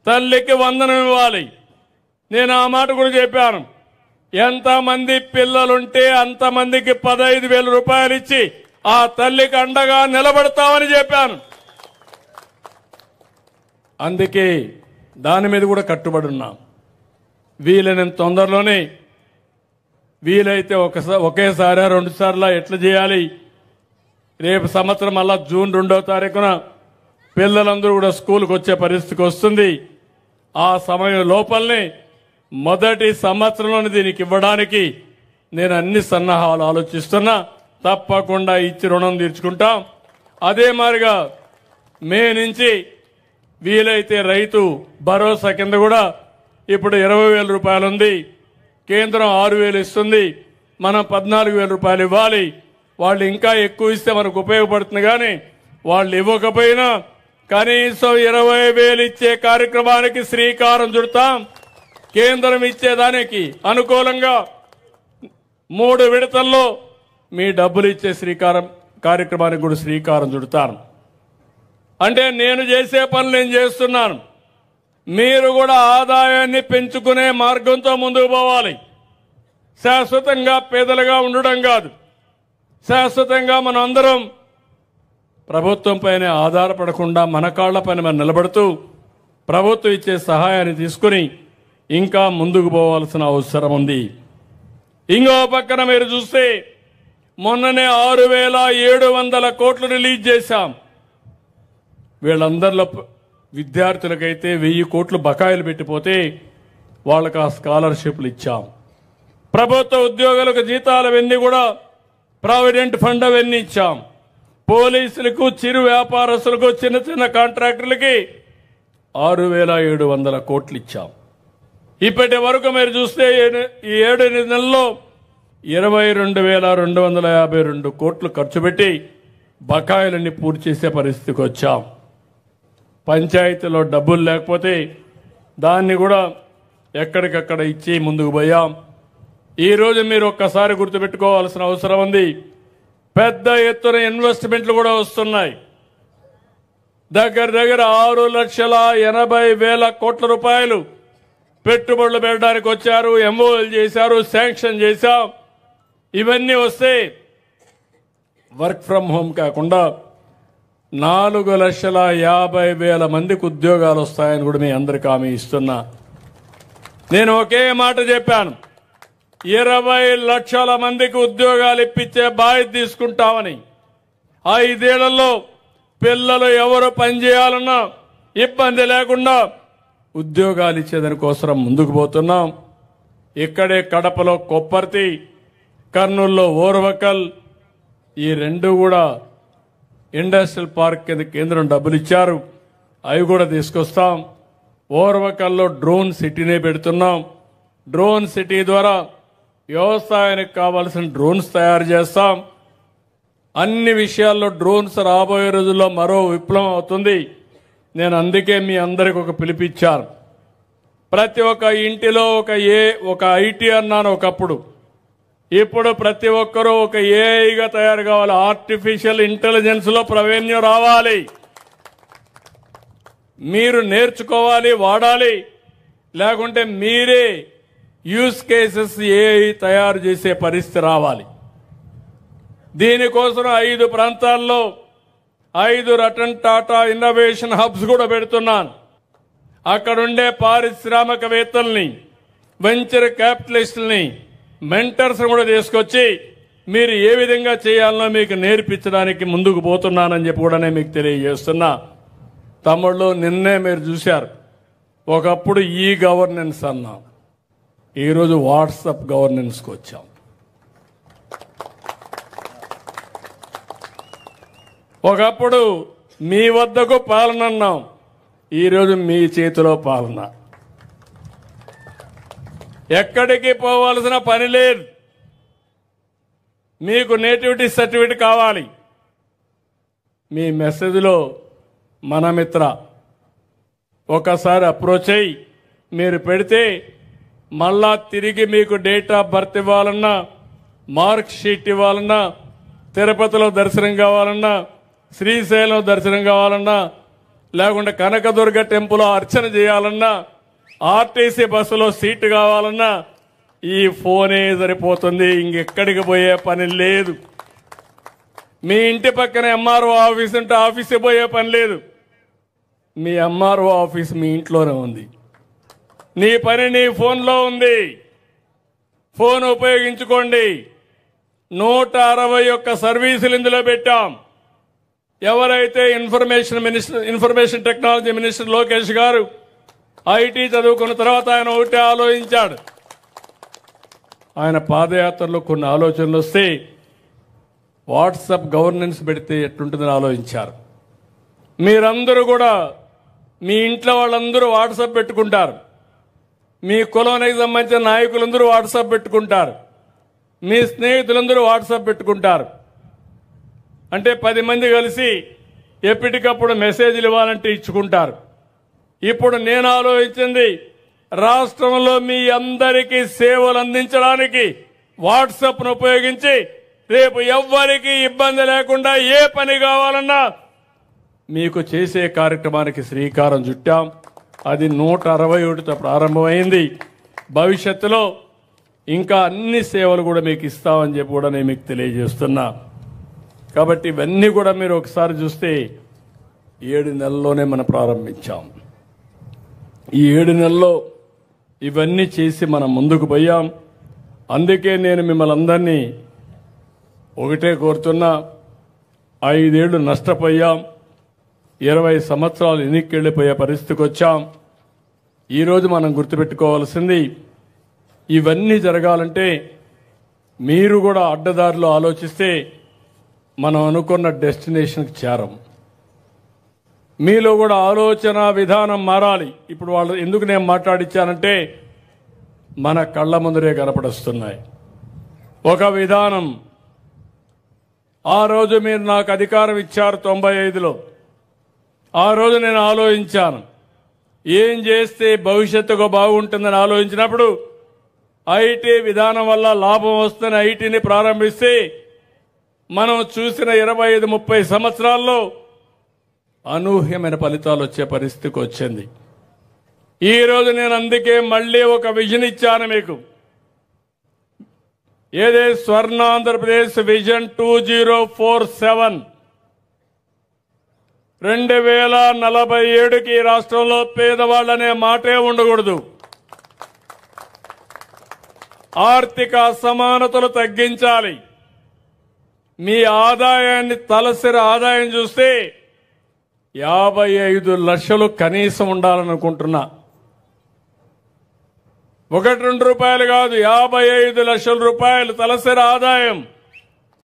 తల్లికి వందనం ఇవ్వాలి. నేను ఆ మాట కూడా చెప్పాను. ఎంతమంది పిల్లలుంటే అంతమందికి 15,000 రూపాయలు ఇచ్చి ఆ తల్లికి అండగా నిలబడతామని చెప్పాను. అందుకే దాని మీద కూడా కట్టుబడి ఉన్నాం. వీలైనంత తొందరలోనే, వీలైతే ఒకేసారి 2 సార్లు ఎట్లా చేయాలి, రేపు సంవత్సరం మళ్ళా జూన్ 2వ తారీఖున పిల్లలందరూ కూడా స్కూల్కి వచ్చే పరిస్థితికి వస్తుంది. ఆ సమయం లోపలనే మొదటి సంవత్సరంలోనే దీనికి ఇవ్వడానికి నేను అన్ని సన్నాహాలు ఆలోచిస్తున్నా. తప్పకుండా ఇచ్చి రుణం తీర్చుకుంటాం. అదే మాదిరిగా మే నుంచి వీలైతే రైతు భరోసా కింద కూడా ఇప్పుడు 20,000 రూపాయలు ఉంది. కేంద్రం 6,000 ఇస్తుంది. మనం 14,000 రూపాయలు ఇవ్వాలి. వాళ్ళు ఇంకా ఎక్కువ ఇస్తే మనకు ఉపయోగపడుతుంది. కానీ వాళ్ళు ఇవ్వకపోయినా కనీసం 20,000 ఇచ్చే కార్యక్రమానికి శ్రీకారం చుడతాం. కేంద్రం ఇచ్చేదానికి అనుకూలంగా 3 విడతల్లో మీ డబ్బులు ఇచ్చే కార్యక్రమానికి కూడా శ్రీకారం చుడతాను. అంటే నేను చేసే పనులు నేను చేస్తున్నాను. మీరు కూడా ఆదాయాన్ని పెంచుకునే మార్గంతో ముందుకు పోవాలి. శాశ్వతంగా పేదలుగా ఉండడం కాదు. శాశ్వతంగా మనం అందరం ప్రభుత్వం పైన ఆధారపడకుండా మన కాళ్ల పైన మనం నిలబడుతూ ప్రభుత్వం ఇచ్చే సహాయాన్ని తీసుకుని ఇంకా ముందుకు పోవాల్సిన అవసరం ఉంది. ఇంకో పక్కన మీరు చూస్తే మొన్ననే 6,700 కోట్లు రిలీజ్ చేశాం. వీళ్ళందరిలో విద్యార్థులకైతే 1,000 కోట్లు బకాయిలు పెట్టిపోతే వాళ్ళకి ఆ స్కాలర్షిప్లు ఇచ్చాం. ప్రభుత్వ ఉద్యోగులకు జీతాలు అవన్నీ కూడా ప్రావిడెంట్ ఫండ్ అవన్నీ ఇచ్చాం. పోలీసులకు, చిరు వ్యాపారస్తులకు, చిన్న చిన్న కాంట్రాక్టర్లకి 6,700 కోట్లు ఇచ్చాం. ఇప్పటి వరకు మీరు చూస్తే ఈ 7-8 నెలల్లో 22,252 కోట్లు ఖర్చు పెట్టి బకాయిలన్నీ పూర్తి చేసే పరిస్థితికి వచ్చాం. పంచాయతీలో డబ్బులు లేకపోతే దాన్ని కూడా ఎక్కడికక్కడ ఇచ్చి ముందుకు పోయాం. ఈరోజు మీరు ఒక్కసారి గుర్తుపెట్టుకోవాల్సిన అవసరం ఉంది. పెద్ద ఎత్తున ఇన్వెస్ట్మెంట్లు కూడా వస్తున్నాయి. దగ్గర 6,80,000 కోట్ల రూపాయలు పెట్టుబడులు పెట్టడానికి వచ్చారు. ఎంఓఎల్ చేశారు, శాంక్షన్ చేశాం. ఇవన్నీ వస్తే వర్క్ ఫ్రం హోమ్ కాకుండా 4,50,000 మందికి ఉద్యోగాలు వస్తాయని కూడా మీ అందరికీ హామీ ఇస్తున్నా. నేను ఒకే మాట చెప్పాను, 20 లక్షల మందికి ఉద్యోగాలు ఇప్పించే బాధ్యత తీసుకుంటామని. 5 ఏళ్లలో పిల్లలు ఎవరు పనిచేయాలన్నా ఇబ్బంది లేకుండా ఉద్యోగాలు ఇచ్చేదానికోసం ముందుకు పోతున్నాం. ఇక్కడే కడపలో కొప్పర్తి, కర్నూలులో ఓర్వకల్, ఈ 2 కూడా ఇండస్ట్రియల్ పార్క్ కింద కేంద్రం డబ్బులు ఇచ్చారు. అవి కూడా తీసుకొస్తాం. ఓర్వకల్లో డ్రోన్ సిటీనే పెడుతున్నాం. డ్రోన్ సిటీ ద్వారా వ్యవసాయానికి కావాల్సిన డ్రోన్స్ తయారు చేస్తాం. అన్ని విషయాల్లో డ్రోన్స్ రాబోయే రోజుల్లో మరో విప్లవం అవుతుంది. నేను అందుకే మీ అందరికి ఒక పిలిపిచ్చాను. ప్రతి ఒక్క ఇంటిలో ఒక ఐటీ అన్నాను ఒకప్పుడు. ఇప్పుడు ప్రతి ఒక్కరూ ఒక ఏఐగా తయారు కావాలి. ఆర్టిఫిషియల్ ఇంటెలిజెన్స్ లో ప్రావీణ్యం రావాలి. మీరు నేర్చుకోవాలి, వాడాలి. లేకుంటే మీరే యూజ్ కేసెస్ ఏఐ తయారు చేసే పరిస్థితి రావాలి. దీనికోసం 5 ప్రాంతాల్లో 5 రతన్ టాటా ఇన్నోవేషన్ హబ్స్ కూడా పెడుతున్నాను. అక్కడుండే పారిశ్రామికవేత్తల్ని, వెంచర్ క్యాపిటలిస్టుల్ని, మెంటర్స్ కూడా తీసుకొచ్చి మీరు ఏ విధంగా చేయాలనో మీకు నేర్పించడానికి ముందుకు పోతున్నానని చెప్పి కూడా మీకు తెలియజేస్తున్నా. తమ్ముళ్ళు, నిన్నే మీరు చూశారు, ఒకప్పుడు ఈ గవర్నెన్స్ అన్నాం, ఈరోజు వాట్సాప్ గవర్నెన్స్కి వచ్చాం. ఒకప్పుడు మీ వద్దకు పాలన అన్నాం, ఈరోజు మీ చేతిలో పాలన. ఎక్కడికి పోవాల్సిన పని లేదు. మీకు నేటివిటీ సర్టిఫికేట్ కావాలి, మీ మెసేజ్లో మన మిత్ర ఒకసారి అప్రోచ్ అయ్యి మీరు పెడితే మళ్ళా తిరిగి మీకు డేట్ ఆఫ్ బర్త్ ఇవ్వాలన్నా, మార్క్ షీట్ ఇవ్వాలన్నా, తిరుపతిలో దర్శనం కావాలన్నా, శ్రీశైలం దర్శనం కావాలన్నా, లేకుంటే కనకదుర్గ టెంపుల్ అర్చన చేయాలన్నా, ఆర్టీసీ బస్సులో సీటు కావాలన్నా ఈ ఫోనే సరిపోతుంది. ఇంకెక్కడికి పోయే పని లేదు. మీ ఇంటి పక్కన ఎంఆర్ఓ ఆఫీస్ ఉంటే ఆఫీస్కి పోయే పని లేదు. మీ ఎంఆర్ఓ ఆఫీస్ మీ ఇంట్లోనే ఉంది. నీ పని నీ ఫోన్లో ఉంది. ఫోన్ ఉపయోగించుకోండి. 161 సర్వీసులు ఇందులో పెట్టాం. ఎవరైతే ఇన్ఫర్మేషన్ టెక్నాలజీ మినిస్టర్ లోకేష్ గారు ఐటీ చదువుకున్న తర్వాత ఆయన ఒకటే ఆలోచించాడు. ఆయన పాదయాత్రలో కొన్ని ఆలోచనలు వస్తే వాట్సాప్ గవర్నెన్స్ పెడితే ఎట్లుంటుందని ఆలోచించారు. మీరందరూ కూడా మీ ఇంట్లో వాళ్ళందరూ వాట్సాప్ పెట్టుకుంటారు. మీ కులానికి సంబంధించిన నాయకులందరూ వాట్సాప్ పెట్టుకుంటారు. మీ స్నేహితులందరూ వాట్సాప్ పెట్టుకుంటారు. అంటే 10 మంది కలిసి ఎప్పటికప్పుడు మెసేజ్లు ఇవ్వాలంటే ఇచ్చుకుంటారు. ఇప్పుడు నేను ఆలోచించింది, రాష్ట్రంలో మీ అందరికీ సేవలు అందించడానికి వాట్సాప్ను ఉపయోగించి రేపు ఎవ్వరికీ ఇబ్బంది లేకుండా ఏ పని కావాలన్నా మీకు చేసే కార్యక్రమానికి శ్రీకారం చుట్టాం. అది 161తో ప్రారంభమైంది. భవిష్యత్తులో ఇంకా అన్ని సేవలు కూడా మీకు ఇస్తామని చెప్పి కూడా నేను మీకు తెలియజేస్తున్నా. కాబట్టి ఇవన్నీ కూడా మీరు ఒకసారి చూస్తే 7 నెలల్లోనే మనం ప్రారంభించాం. ఈ 7 నెలల్లో ఇవన్నీ చేసి మనం ముందుకు పోయాం. అందుకే నేను మిమ్మల్ని అందరినీ ఒకటే కోరుతున్నా, 5 ఏళ్లు నష్టపోయాం, 20 సంవత్సరాలు వెనక్కి పరిస్థితికి వచ్చాం. ఈరోజు మనం గుర్తుపెట్టుకోవాల్సింది, ఇవన్నీ జరగాలంటే మీరు కూడా అడ్డదారిలో ఆలోచిస్తే మనం అనుకున్న డెస్టినేషన్కి చేరం. మీలో కూడా ఆలోచన విధానం మారాలి. ఇప్పుడు వాళ్ళు ఎందుకు నేను మాట్లాడించానంటే మన కళ్ళ ముందరే కనపడుస్తున్నాయి. ఒక విధానం, ఆ రోజు మీరు నాకు అధికారం ఇచ్చారు 95లో. ఆ రోజు నేను ఆలోచించాను, ఏం చేస్తే భవిష్యత్తుకు బాగుంటుందని ఆలోచించినప్పుడు ఐటీ విధానం వల్ల లాభం వస్తున్న ఐటీని ప్రారంభిస్తే మనం చూసిన 25-30 సంవత్సరాల్లో అనూహ్యమైన ఫలితాలు వచ్చే పరిస్థితికి వచ్చింది. ఈరోజు నేను అందుకే మళ్ళీ ఒక విజన్ ఇచ్చాను మీకు. ఏదే స్వర్ణాంధ్రప్రదేశ్ విజన్ 2047 2047కి రాష్ట్రంలో పేదవాళ్ళనే మాటే ఉండకూడదు. ఆర్థిక అసమానతలు తగ్గించాలి. మీ ఆదాయాన్ని, తలసరి ఆదాయం చూస్తే 55 లక్షలు కనీసం ఉండాలనుకుంటున్నా. 1-2 రూపాయలు కాదు, 55 లక్షల రూపాయలు తలసరి ఆదాయం.